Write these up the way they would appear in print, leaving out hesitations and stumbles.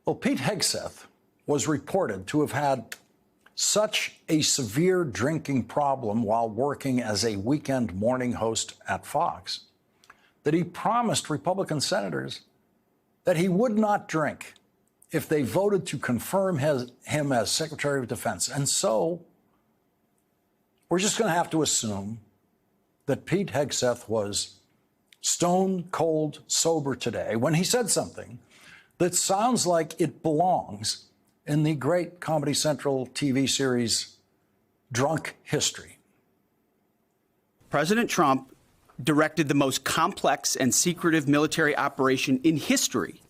Well, Pete Hegseth was reported to have had such a severe drinking problem while working as a weekend morning host at Fox that he promised Republican senators that he would not drink if they voted to confirm him as Secretary of Defense. And so we're just going to have to assume that Pete Hegseth was stone cold sober today when he said something that sounds like it belongs in the great Comedy Central TV series Drunk History. President Trump directed the most complex and secretive military operation in history.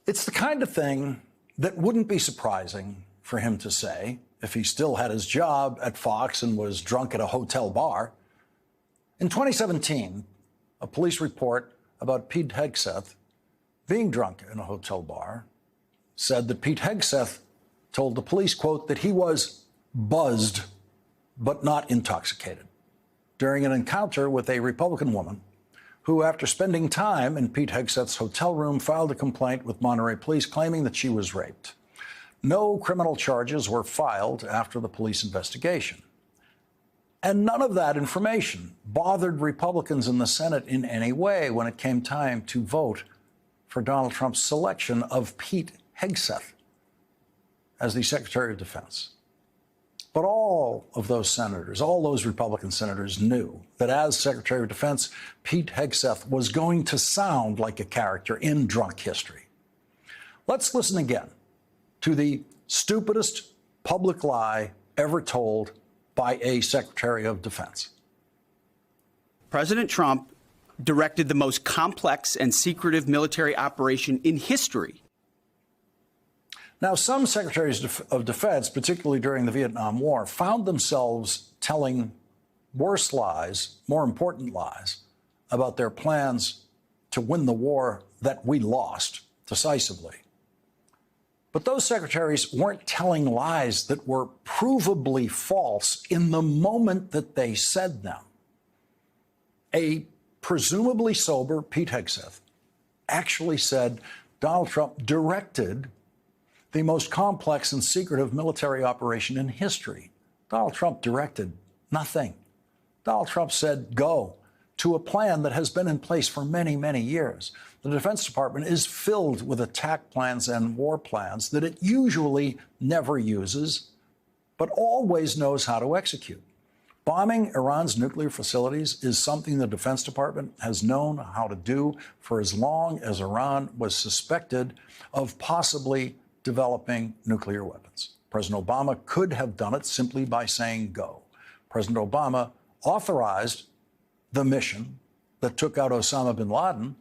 It's the kind of thing that wouldn't be surprising for him to say if he still had his job at Fox and was drunk at a hotel bar. In 2017, a police report about Pete Hegseth being drunk in a hotel bar said that Pete Hegseth told the police, quote, that he was buzzed but not intoxicated during an encounter with a Republican woman who, after spending time in Pete Hegseth's hotel room, filed a complaint with Monterey police claiming that she was raped. No criminal charges were filed after the police investigation. And none of that information bothered Republicans in the Senate in any way when it came time to vote for Donald Trump's selection of Pete Hegseth as the Secretary of Defense. But all of those senators, all those Republican senators knew that as Secretary of Defense, Pete Hegseth was going to sound like a character in Drunk History. Let's listen again to the stupidest public lie ever told by a Secretary of Defense. President Trump directed the most complex and secretive military operation in history. Now, some secretaries of defense, particularly during the Vietnam War, found themselves telling worse lies, more important lies, about their plans to win the war that we lost decisively. But those secretaries weren't telling lies that were provably false in the moment that they said them. A presumably sober Pete Hegseth actually said Donald Trump directed the most complex and secretive military operation in history. Donald Trump directed nothing. Donald Trump said go to a plan that has been in place for many, many years. The Defense Department is filled with attack plans and war plans that it usually never uses, but always knows how to execute. Bombing Iran's nuclear facilities is something the Defense Department has known how to do for as long as Iran was suspected of possibly developing nuclear weapons. President Obama could have done it simply by saying go. President Obama authorized the mission that took out Osama bin Laden,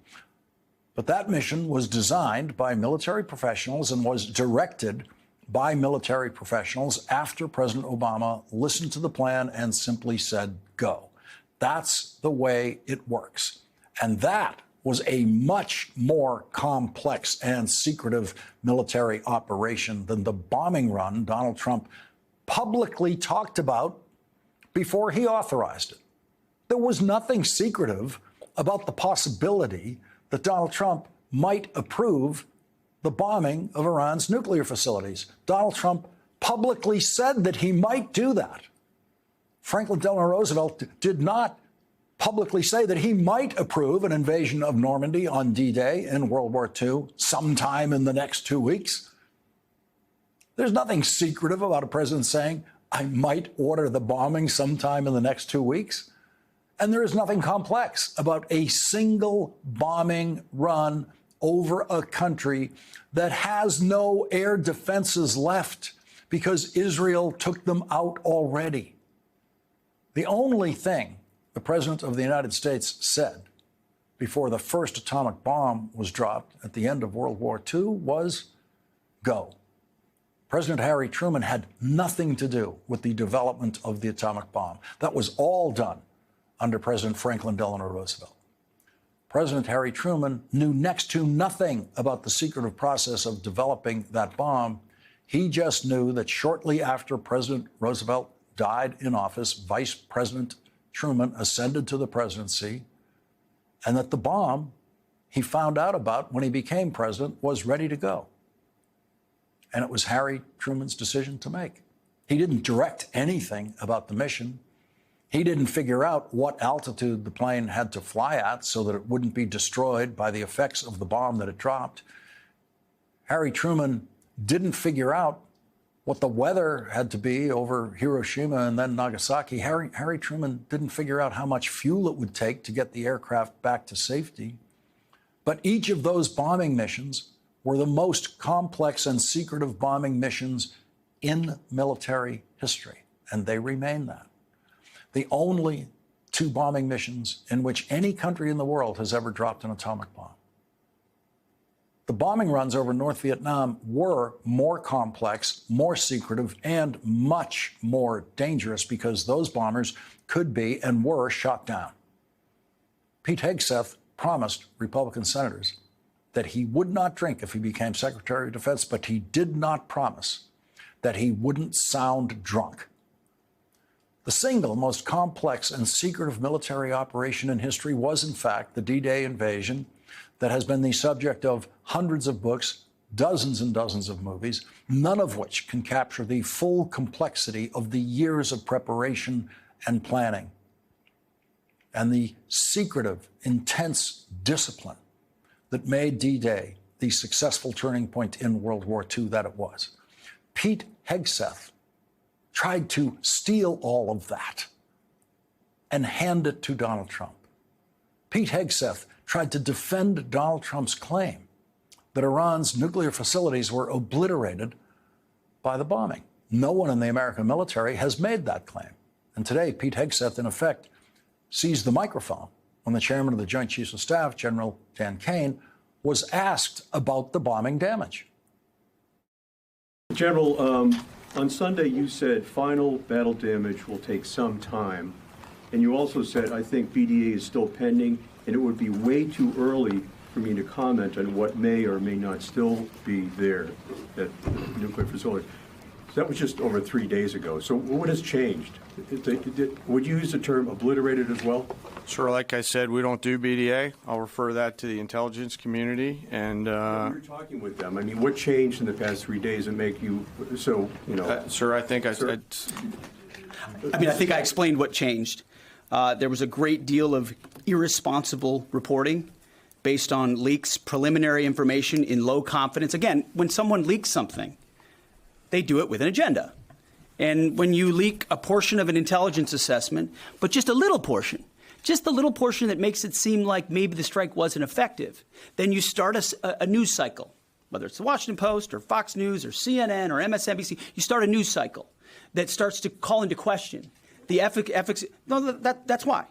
but that mission was designed by military professionals and was directed by military professionals after President Obama listened to the plan and simply said go. That's the way it works. And that was a much more complex and secretive military operation than the bombing run Donald Trump publicly talked about before he authorized it. There was nothing secretive about the possibility that Donald Trump might approve the bombing of Iran's nuclear facilities. Donald Trump publicly said that he might do that. Franklin Delano Roosevelt did not publicly say that he might approve an invasion of Normandy on D-Day in World War II sometime in the next 2 weeks. There's nothing secretive about a president saying, I might order the bombing sometime in the next 2 weeks. And there is nothing complex about a single bombing run over a country that has no air defenses left because Israel took them out already. The only thing the President of the United States said before the first atomic bomb was dropped at the end of World War II was go. President Harry Truman had nothing to do with the development of the atomic bomb. That was all done under President Franklin Delano Roosevelt. President Harry Truman knew next to nothing about the secretive process of developing that bomb. He just knew that shortly after President Roosevelt died in office, Vice President Truman ascended to the presidency, and that the bomb he found out about when he became president was ready to go. And it was Harry Truman's decision to make. He didn't direct anything about the mission. He didn't figure out what altitude the plane had to fly at so that it wouldn't be destroyed by the effects of the bomb that it dropped. Harry Truman didn't figure out what the weather had to be over Hiroshima and then Nagasaki. Harry Truman didn't figure out how much fuel it would take to get the aircraft back to safety. But each of those bombing missions were the most complex and secretive bombing missions in military history, and they remain that. The only two bombing missions in which any country in the world has ever dropped an atomic bomb. The bombing runs over North Vietnam were more complex, more secretive, and much more dangerous because those bombers could be and were shot down. Pete Hegseth promised Republican senators that he would not drink if he became Secretary of Defense, but he did not promise that he wouldn't sound drunk. The single most complex and secretive military operation in history was, in fact, the D-Day invasion that has been the subject of hundreds of books, dozens and dozens of movies, none of which can capture the full complexity of the years of preparation and planning and the secretive, intense discipline that made D-Day the successful turning point in World War II that it was. Pete Hegseth tried to steal all of that and hand it to Donald Trump. Pete Hegseth tried to defend Donald Trump's claim that Iran's nuclear facilities were obliterated by the bombing. No one in the American military has made that claim. And today, Pete Hegseth, in effect, seized the microphone when the chairman of the Joint Chiefs of Staff, General Dan Kane, was asked about the bombing damage. General, on Sunday you said final battle damage will take some time. And you also said, I think BDA is still pending, and it would be way too early for me to comment on what may or may not still be there at the nuclear facility. That was just over 3 days ago. So what has changed? Would you use the term obliterated as well? Sure, like I said, we don't do BDA. I'll refer that to the intelligence community. And You're talking with them. I mean, what changed in the past 3 days that make you so, you know? sir, I think I said. I mean, I think I explained what changed. There was a great deal of irresponsible reporting based on leaks, preliminary information in low confidence. Again, when someone leaks something, they do it with an agenda. And when you leak a portion of an intelligence assessment, but just a little portion that makes it seem like maybe the strike wasn't effective, then you start a news cycle, whether it's the Washington Post or Fox News or CNN or MSNBC, you start a news cycle that starts to call into question the efficacy. No, that's why.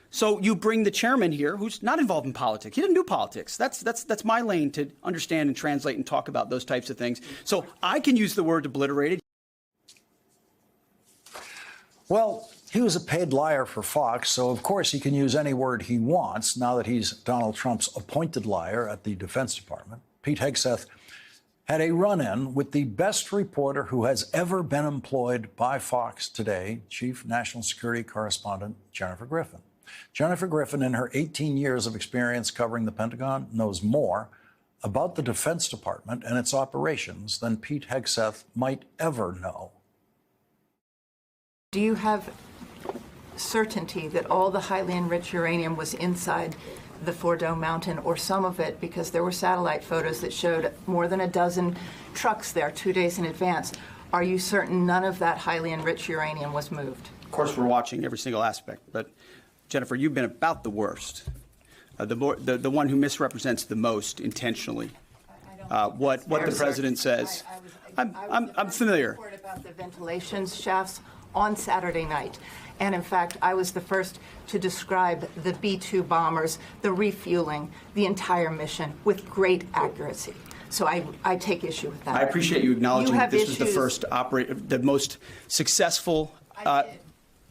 So you bring the chairman here, who's not involved in politics. He didn't do politics. That's my lane to understand and translate and talk about those types of things. So I can use the word obliterated. Well, he was a paid liar for Fox, so of course he can use any word he wants now that he's Donald Trump's appointed liar at the Defense Department. Pete Hegseth had a run-in with the best reporter who has ever been employed by Fox today, Chief National Security Correspondent Jennifer Griffin. Jennifer Griffin, in her 18 years of experience covering the Pentagon, knows more about the Defense Department and its operations than Pete Hegseth might ever know. Do you have certainty that all the highly enriched uranium was inside the Fordo Mountain, or some of it, because there were satellite photos that showed more than a dozen trucks there 2 days in advance? Are you certain none of that highly enriched uranium was moved? Of course, we're watching every single aspect, but Jennifer, you've been about the worst, the one who misrepresents the most intentionally. What the president says. I'm familiar. Report about the ventilation shafts on Saturday night. And in fact, I was the first to describe the B-2 bombers, the refueling, the entire mission with great accuracy. So I take issue with that. I appreciate you acknowledging that this was the issues. the most successful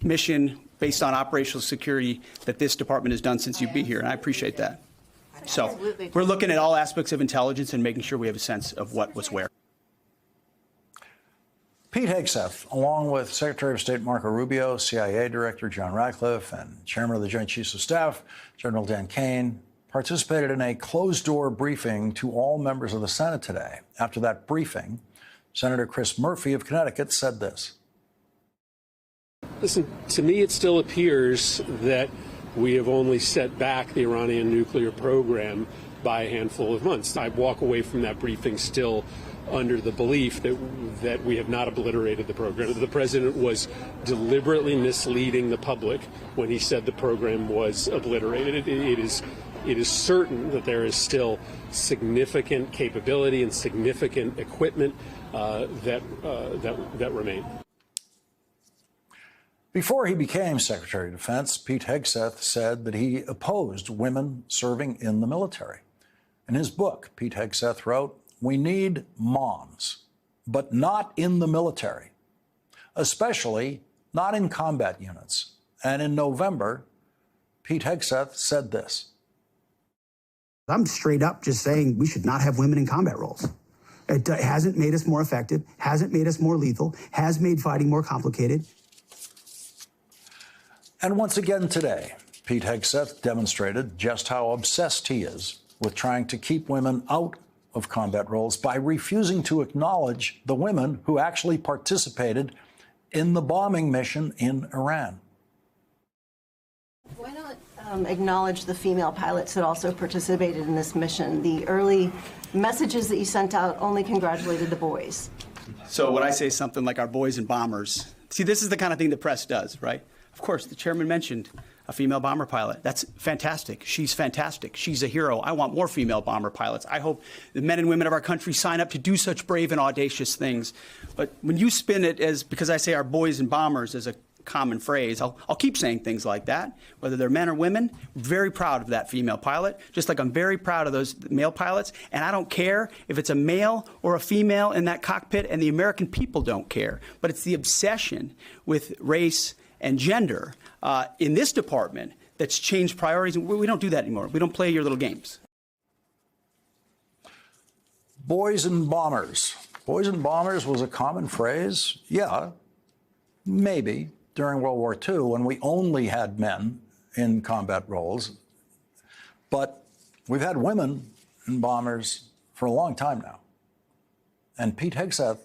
mission based on operational security that this department has done since you've been here, and I appreciate that. So Absolutely. we're looking at all aspects of intelligence and making sure we have a sense of what was where. Pete Hegseth, along with Secretary of State Marco Rubio, CIA Director John Ratcliffe, and Chairman of the Joint Chiefs of Staff, General Dan Kane, participated in a closed-door briefing to all members of the Senate today. After that briefing, Senator Chris Murphy of Connecticut said this. Listen, to me, it still appears that we have only set back the Iranian nuclear program by a handful of months. I walk away from that briefing still under the belief that we have not obliterated the program. The president was deliberately misleading the public when he said the program was obliterated. It is certain that there is still significant capability and significant equipment that remain. Before he became Secretary of Defense, Pete Hegseth said that he opposed women serving in the military. In his book, Pete Hegseth wrote, "We need moms, but not in the military, especially not in combat units." And in November, Pete Hegseth said this. I'm straight up just saying we should not have women in combat roles. It hasn't made us more effective, hasn't made us more lethal, has made fighting more complicated. And once again today, Pete Hegseth demonstrated just how obsessed he is with trying to keep women out of combat roles by refusing to acknowledge the women who actually participated in the bombing mission in Iran. Why not acknowledge the female pilots that also participated in this mission? The early messages that you sent out only congratulated the boys. So when I say something like our boys and bombers, see, this is the kind of thing the press does, right? Of course, the chairman mentioned a female bomber pilot. That's fantastic. She's fantastic. She's a hero. I want more female bomber pilots. I hope the men and women of our country sign up to do such brave and audacious things. But when you spin it as, because I say our boys and bombers as a common phrase, I'll keep saying things like that, whether they're men or women. I'm very proud of that female pilot, just like I'm very proud of those male pilots. And I don't care if it's a male or a female in that cockpit, and the American people don't care. But it's the obsession with race and gender in this department that's changed priorities. And we don't do that anymore. We don't play your little games. Boys and bombers. Boys and bombers was a common phrase. Yeah, maybe during World War II when we only had men in combat roles. But we've had women in bombers for a long time now. And Pete Hegseth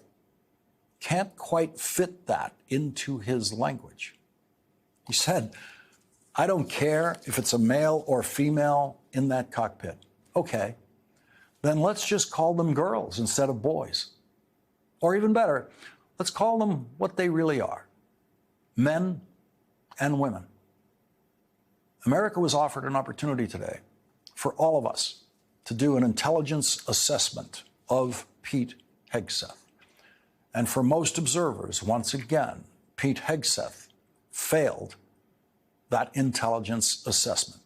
can't quite fit that into his language. He said, I don't care if it's a male or female in that cockpit. Okay, then let's just call them girls instead of boys. Or even better, let's call them what they really are, men and women. America was offered an opportunity today for all of us to do an intelligence assessment of Pete Hegseth. And for most observers, once again, Pete Hegseth failed that intelligence assessment.